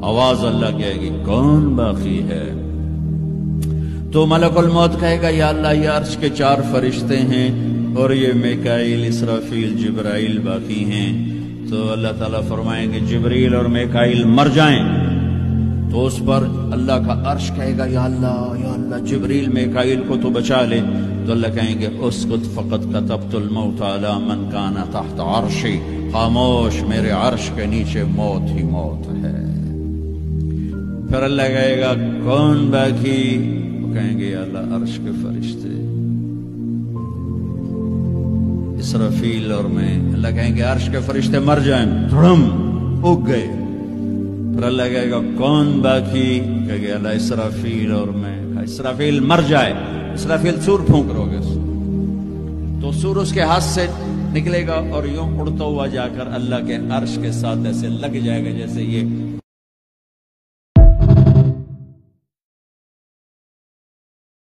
آواز اللہ کہے گی کون باقی ہے؟ تو ملک الموت کہے گا یا اللہ یہ عرش کے 4 فرشتے ہیں اور یہ میکائیل، اسرافیل، جبرائیل باقی ہیں۔ تو اللہ تعالیٰ فرمائیں گے جبریل اور میکائیل مر جائیں، تو اس پر اللہ کا عرش کہے گا یا اللہ جبریل میکائیل کو تو بچا لے۔ تو اللہ کہیں گے اسکت فقط کتبت الموت علی من کان تحت عرشی، خاموش، میرے عرش کے نیچے موت ہی موت ہے۔ پھر اللہ کہے گا کون باقی؟ وہ کہیں گے یا اللہ عرش کے فرشتے، اسرافیل اور میں۔ اللہ کہیں گے عرش کے فرشتے مر جائیں، دھڑم اگ گئے۔ پھر اللہ کہے گا کون باقی؟ کہے گا اللہ اسرافیل اور میں۔ اسرافیل مر جائے، اسرافیل سور پھونک رو گے تو سور اس کے ہاتھ سے نکلے گا اور یوں اڑتا ہوا جا کر اللہ کے عرش کے ساتھ ایسے لگ جائے گا جیسے یہ